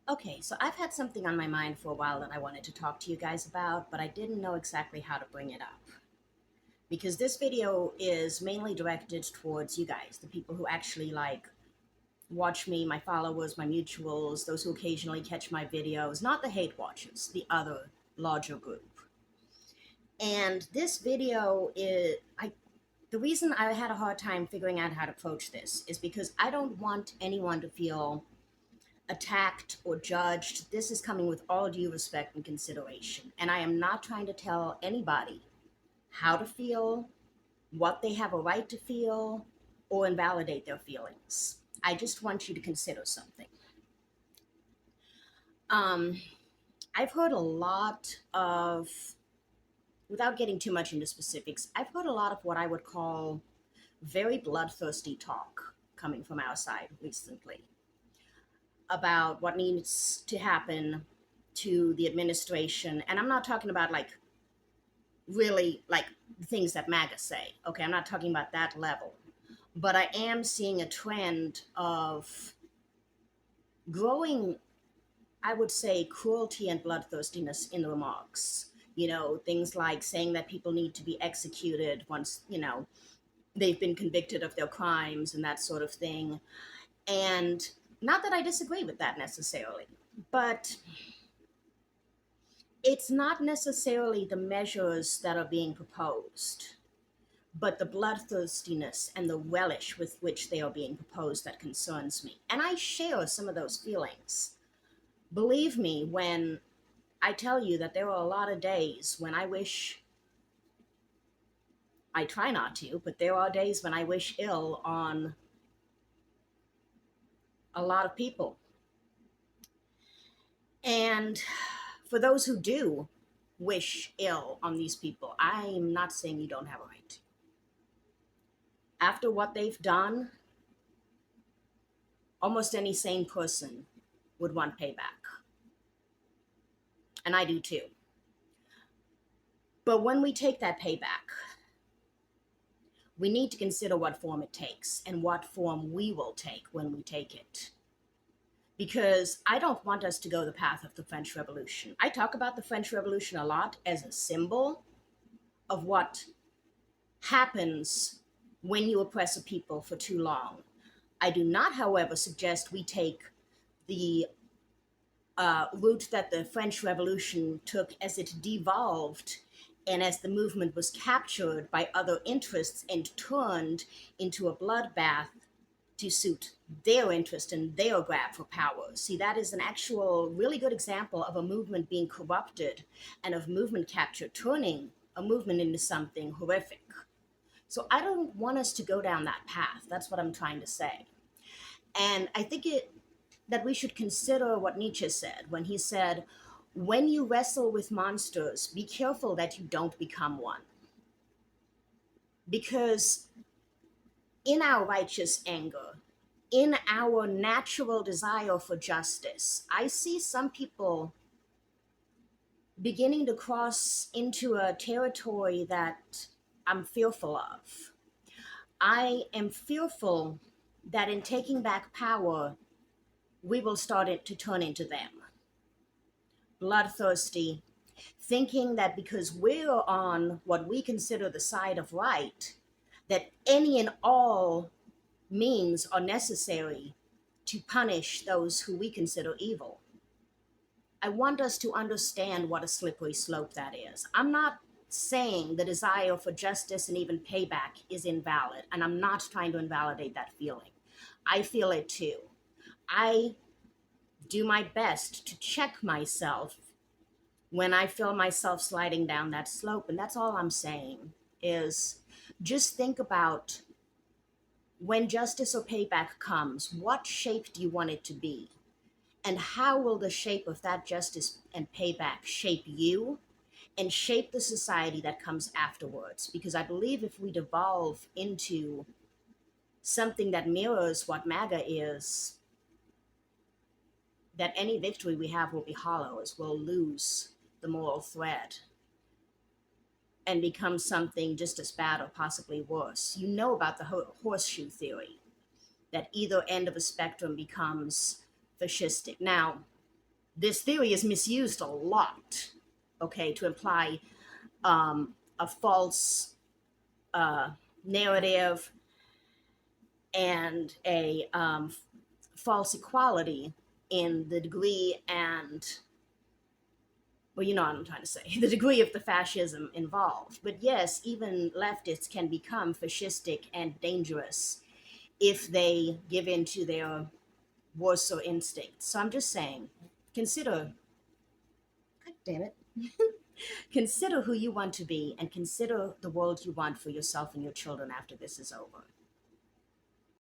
Okay, so I've had something on my mind for a while that I wanted to talk to you guys about, but I didn't know exactly how to bring it up. Because this video is mainly directed towards you guys, the people who actually watch me, my followers, my mutuals, those who occasionally catch my videos, not the hate watchers, the other larger group. And this video is the reason I had a hard time figuring out how to approach this is because I don't want anyone to feel attacked or judged. This is coming with all due respect and consideration. And I am not trying to tell anybody how to feel, what they have a right to feel, or invalidate their feelings. I just want you to consider something. Um, I've heard a lot of, without getting too much into specifics, I've heard a lot of what I would call very bloodthirsty talk coming from our side recently about what needs to happen to the administration. And I'm not talking about really things that MAGA say. Okay, I'm not talking about that level. But I am seeing a trend of growing, I would say, cruelty and bloodthirstiness in the remarks. Things like saying that people need to be executed once, they've been convicted of their crimes and that sort of thing. And not that I disagree with that necessarily, but it's not necessarily the measures that are being proposed, but the bloodthirstiness and the relish with which they are being proposed that concerns me. And I share some of those feelings. Believe me when I tell you that there are a lot of days when I wish, I try not to, but there are days when I wish ill on a lot of people. And for those who do wish ill on these people, I'm not saying you don't have a right to. After what they've done, almost any sane person would want payback. And I do too. But when we take that payback, we need to consider what form it takes and what form we will take when we take it. Because I don't want us to go the path of the French Revolution. I talk about the French Revolution a lot as a symbol of what happens when you oppress a people for too long. I do not, however, suggest we take the route that the French Revolution took as it devolved and as the movement was captured by other interests and turned into a bloodbath to suit their interest and their grab for power. See, that is an actual really good example of a movement being corrupted and of movement capture turning a movement into something horrific. So I don't want us to go down that path. That's what I'm trying to say. And I think that we should consider what Nietzsche said when he said, when you wrestle with monsters, be careful that you don't become one. Because in our righteous anger, in our natural desire for justice, I see some people beginning to cross into a territory that I'm fearful of. I am fearful that in taking back power, we will start it to turn into them. Bloodthirsty, thinking that because we're on what we consider the side of right, that any and all means are necessary to punish those who we consider evil. I want us to understand what a slippery slope that is. I'm not saying the desire for justice and even payback is invalid, and I'm not trying to invalidate that feeling. I feel it too. I do my best to check myself when I feel myself sliding down that slope, and that's all I'm saying is just think about when justice or payback comes, what shape do you want it to be? And how will the shape of that justice and payback shape you and shape the society that comes afterwards? Because I believe if we devolve into something that mirrors what MAGA is, that any victory we have will be hollow, as we'll lose the moral thread and become something just as bad or possibly worse. You know about the horseshoe theory, that either end of a spectrum becomes fascistic. Now, This theory is misused a lot, okay, to imply a false uh, narrative and a false equality in the degree and, well, you know what I'm trying to say, the degree of the fascism involved. But yes, even leftists can become fascistic and dangerous if they give in to their Warsaw instincts. So I'm just saying, consider, God damn it, consider who you want to be and consider the world you want for yourself and your children after this is over.